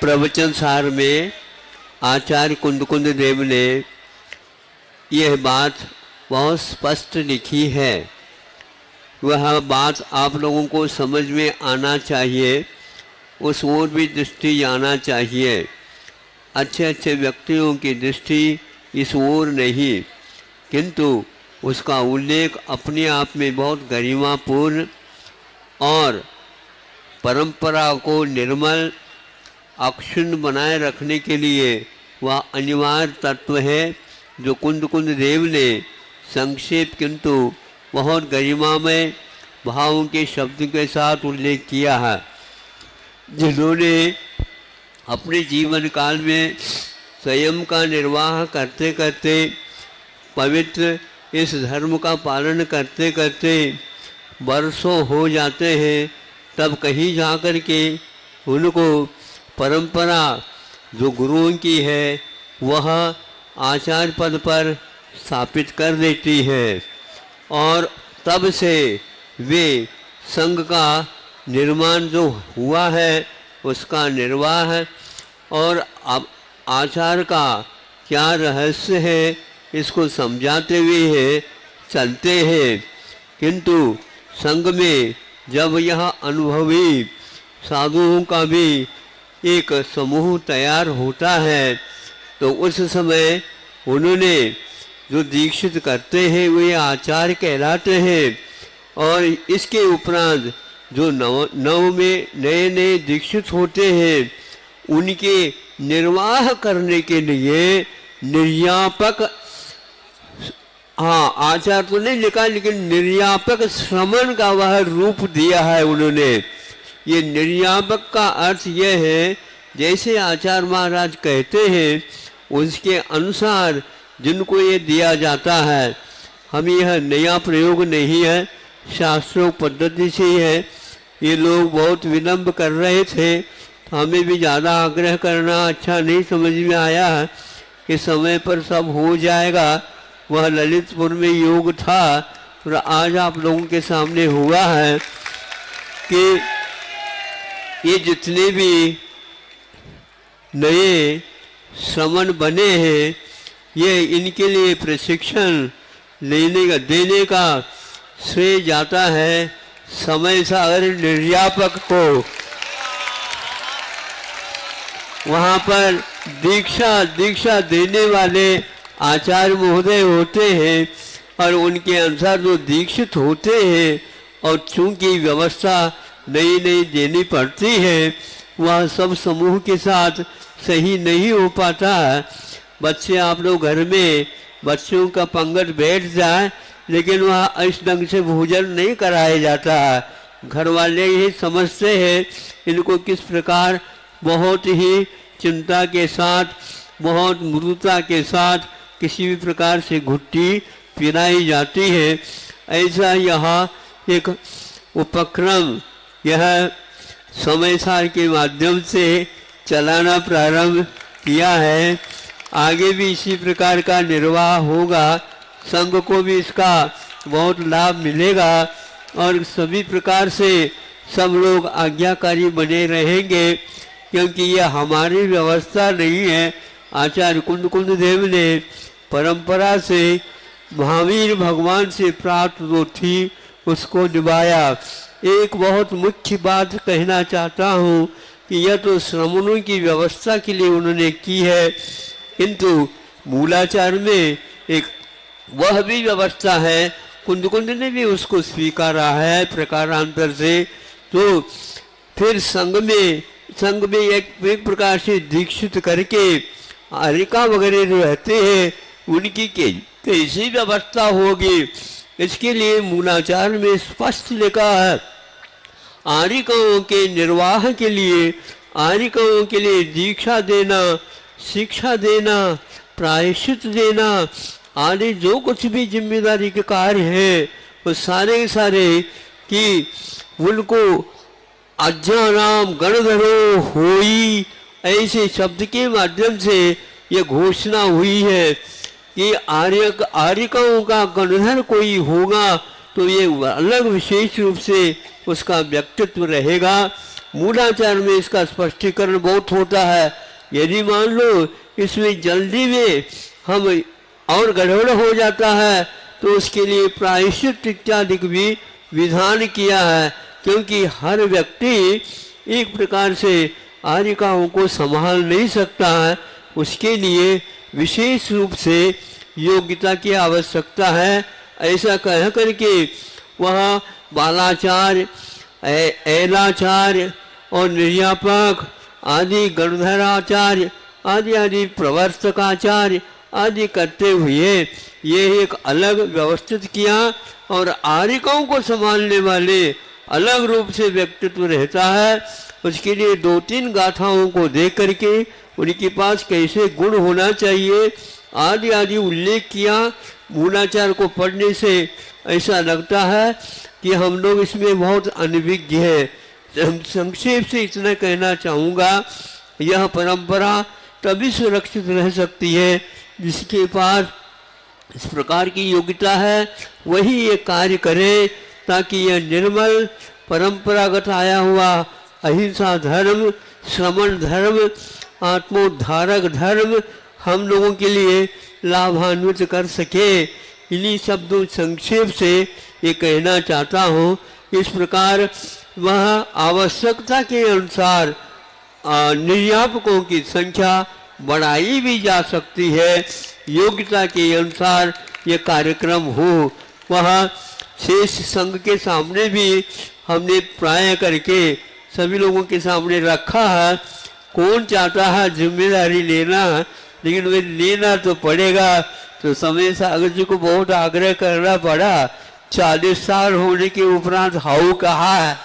प्रवचन सार में आचार्य कुंद देव ने यह बात बहुत स्पष्ट लिखी है। वह बात आप लोगों को समझ में आना चाहिए, उस ओर भी दृष्टि जाना चाहिए। अच्छे अच्छे व्यक्तियों की दृष्टि इस ओर नहीं, किंतु उसका उल्लेख अपने आप में बहुत गरिमापूर्ण और परंपरा को निर्मल अक्षुण्ण बनाए रखने के लिए वह अनिवार्य तत्व है, जो कुंद देव ने संक्षेप किंतु बहुत गरिमामय भावों के शब्द के साथ उल्लेख किया है। जिन्होंने अपने जीवन काल में स्वयं का निर्वाह करते करते, पवित्र इस धर्म का पालन करते करते वर्षों हो जाते हैं, तब कहीं जाकर के उनको परंपरा जो गुरुओं की है वह आचार्य पद पर स्थापित कर देती है और तब से वे संघ का निर्माण जो हुआ है उसका निर्वाह और अब आचार का क्या रहस्य है इसको समझाते हुए चलते हैं। किंतु संघ में जब यह अनुभवी साधुओं का भी एक समूह तैयार होता है तो उस समय उन्होंने जो दीक्षित करते हैं वे आचार्य कहलाते हैं। और इसके उपरांत जो नव में नए नए दीक्षित होते हैं उनके निर्वाह करने के लिए निर्यापक, हाँ आचार्य तो नहीं लिखा लेकिन निर्यापक श्रमण का वह रूप दिया है उन्होंने। ये निर्यापक का अर्थ यह है जैसे आचार्य महाराज कहते हैं उसके अनुसार जिनको ये दिया जाता है। हम यह नया प्रयोग नहीं है, शास्त्रों पद्धति से ही है। ये लोग बहुत विलंब कर रहे थे तो हमें भी ज़्यादा आग्रह करना अच्छा नहीं समझ में आया कि समय पर सब हो जाएगा। वह ललितपुर में योग था और आज आप लोगों के सामने हुआ है कि ये जितने भी नए श्रमण बने हैं ये इनके लिए प्रशिक्षण देने का श्रेय जाता है समय सागर निर्यापक को। वहाँ पर दीक्षा देने वाले आचार्य महोदय होते हैं और उनके अनुसार जो दीक्षित होते हैं और चूंकि व्यवस्था नई नई देनी पड़ती है वह सब समूह के साथ सही नहीं हो पाता है। बच्चे आप लोग घर में बच्चों का पंगत बैठ जाए लेकिन वह इस ढंग से भोजन नहीं कराया जाता है। घर वाले ही समझते हैं इनको किस प्रकार बहुत ही चिंता के साथ, बहुत मृदुता के साथ किसी भी प्रकार से घुट्टी पिलाई जाती है। ऐसा यहाँ एक उपक्रम यह समय सार के माध्यम से चलाना प्रारंभ किया है। आगे भी इसी प्रकार का निर्वाह होगा, संघ को भी इसका बहुत लाभ मिलेगा और सभी प्रकार से सब लोग आज्ञाकारी बने रहेंगे, क्योंकि यह हमारी व्यवस्था नहीं है। आचार्य कुंद देव ने परंपरा से महावीर भगवान से प्राप्त जो थी उसको निभाया। एक बहुत मुख्य बात कहना चाहता हूँ कि यह तो श्रमणों की व्यवस्था के लिए उन्होंने की है, किंतु मूलाचार में एक वह भी व्यवस्था है, कुंद ने भी उसको स्वीकारा है प्रकारांतर से। तो फिर संघ में एक प्रकार से दीक्षित करके हरिका वगैरह जो रहते हैं उनकी कैसी व्यवस्था होगी, इसके लिए मूलाचार में स्पष्ट लिखा है। आरिकाओं के निर्वाह के लिए, आरिकाओं के लिए दीक्षा देना, शिक्षा देना, प्रायश्चित देना आदि जो कुछ भी जिम्मेदारी के कार्य हैं वो सारे कि उनको अज्ञानाम गणधरो होई ऐसे शब्द के माध्यम से ये घोषणा हुई है कि आर्यकाओं का गणधर कोई होगा तो ये अलग विशेष रूप से उसका व्यक्तित्व रहेगा। मूलाचार में इसका स्पष्टीकरण बहुत होता है। यदि मान लो इसमें जल्दी में हम और गड़बड़ हो जाता है तो उसके लिए प्रायश्चित इत्यादि भी विधान किया है, क्योंकि हर व्यक्ति एक प्रकार से आर्यिकाओं को संभाल नहीं सकता है। उसके लिए विशेष रूप से योग्यता की आवश्यकता है। ऐसा कह करके वह बालाचार्य, ऐलाचार्य और निर्यापक आदि, गणधराचार्य आदि आदि, प्रवर्तकाचार्य आदि करते हुए ये एक अलग व्यवस्थित किया, और आर्यिकाओं को संभालने वाले अलग रूप से व्यक्तित्व रहता है। उसके लिए 2-3 गाथाओं को देख करके उनके पास कैसे गुण होना चाहिए आदि आदि उल्लेख किया। मूलाचार को पढ़ने से ऐसा लगता है कि हम लोग इसमें बहुत अनभिज्ञ हैं। संक्षेप से इतना कहना चाहूँगा, यह परंपरा तभी सुरक्षित रह सकती है जिसके पास इस प्रकार की योग्यता है, वही ये कार्य करे, ताकि यह निर्मल परंपरागत आया हुआ अहिंसा धर्म, श्रमण धर्म, आत्मोद्धारक धर्म हम लोगों के लिए लाभान्वित कर सके। इन्हीं शब्दों संक्षेप से ये कहना चाहता हूँ। इस प्रकार वह आवश्यकता के अनुसार निर्यापकों की संख्या बढ़ाई भी जा सकती है। योग्यता के अनुसार ये कार्यक्रम हो। वह शेष संघ के सामने भी हमने प्राय करके सभी लोगों के सामने रखा है। कौन चाहता है जिम्मेदारी लेना, लेकिन वे लेना तो पड़ेगा। तो समय सागर जी को बहुत आग्रह करना पड़ा। 40 साल होने के उपरांत हाउ कहा है।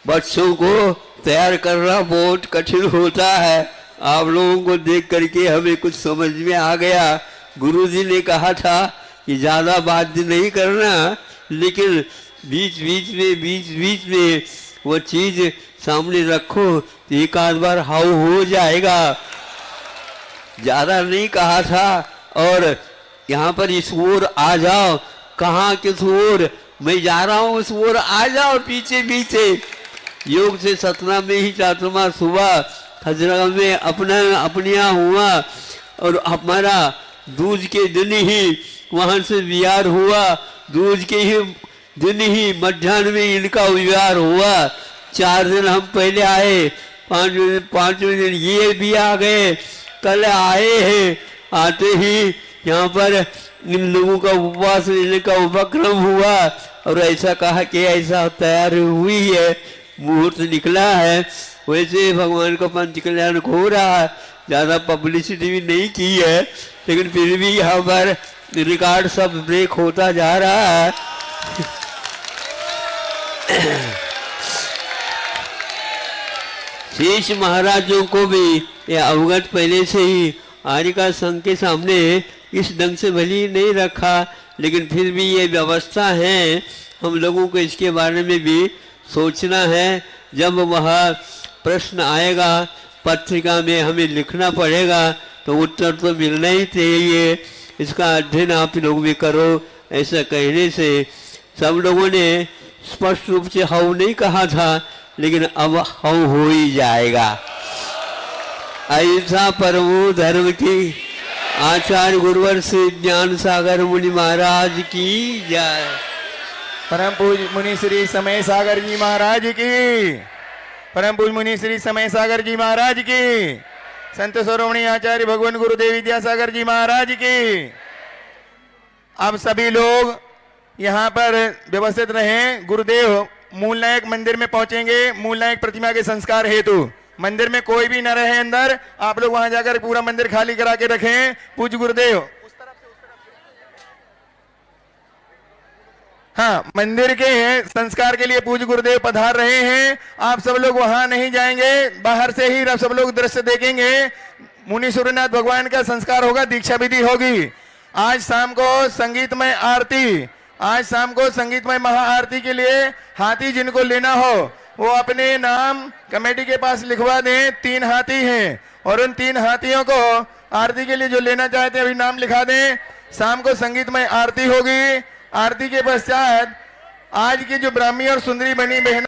बच्चों को तैयार करना बहुत कठिन होता है। आप लोगों को देख करके हमें कुछ समझ में आ गया। गुरुजी ने कहा था कि ज़्यादा बात नहीं करना, लेकिन बीच में वो चीज़ सामने रखो तो एक आध बार हाउ हो जाएगा। ज़्यादा नहीं कहा था। और यहाँ पर इस ओर आ जाओ। कहाँ किस ओर? मैं जा रहा हूँ उस ओर, आ जाओ पीछे पीछे। योग से सतना में ही चातुर्मा सुबह खजरा में अपनिया हुआ, और हमारा दूज के दिन ही वहाँ से विहार हुआ। दूज के ही दिन ही मध्याह्न में इनका विहार हुआ। 4 दिन हम पहले आए, 5वें दिन ये भी आ गए, कल आए हैं। आते ही यहाँ पर इन लोगों का उपवास लेने का उपक्रम हुआ, और ऐसा कहा कि ऐसा तैयार हुई है, मुहूर्त निकला है। वैसे भगवान का पंच कल्याण हो रहा है। ज़्यादा पब्लिसिटी भी नहीं की है, लेकिन फिर भी यहाँ पर रिकॉर्ड सब ब्रेक होता जा रहा है। शेष महाराजों को भी यह अवगत पहले से ही आर्यिका संघ के सामने इस ढंग से भली नहीं रखा, लेकिन फिर भी ये व्यवस्था है। हम लोगों को इसके बारे में भी सोचना है। जब वह प्रश्न आएगा पत्रिका में हमें लिखना पड़ेगा, तो उत्तर तो मिलना ही चाहिए। इसका अध्ययन आप लोग भी करो। ऐसा कहने से सब लोगों ने स्पष्ट रूप से हाउ नहीं कहा था, लेकिन अब हाउ हो ही जाएगा। अहिंसा परमो धर्म की आचार्य गुरुवर श्री ज्ञान सागर मुनि महाराज की जय। परम पूज्य मुनि श्री समय सागर जी महाराज की। परम पूज्य मुनि श्री समय सागर जी महाराज की। संत शिरोमणि आचार्य भगवान गुरुदेव विद्यासागर जी महाराज की। अब सभी लोग यहाँ पर व्यवस्थित रहें। गुरुदेव मूल नायक मंदिर में पहुंचेंगे। मूल नायक प्रतिमा के संस्कार हेतु मंदिर में कोई भी न रहे अंदर। आप लोग वहां जाकर पूरा मंदिर खाली करा के रखें। पूज्य गुरुदेव, हाँ, मंदिर के संस्कार के लिए पूज्य गुरुदेव पधार रहे हैं। आप सब लोग वहां नहीं जाएंगे, बाहर से ही सब लोग दृश्य देखेंगे। मुनि सूर्यनाथ भगवान का संस्कार होगा, दीक्षा विधि होगी। आज शाम को संगीतमय आरती, आज शाम को संगीतमय महाआरती के लिए हाथी जिनको लेना हो वो अपने नाम कमेटी के पास लिखवा दें। 3 हाथी हैं, और उन 3 हाथियों को आरती के लिए जो लेना चाहते हैं अभी नाम लिखा दें। शाम को संगीतमय आरती होगी। आरती के पश्चात आज की जो ब्राह्मी और सुंदरी बनी बहन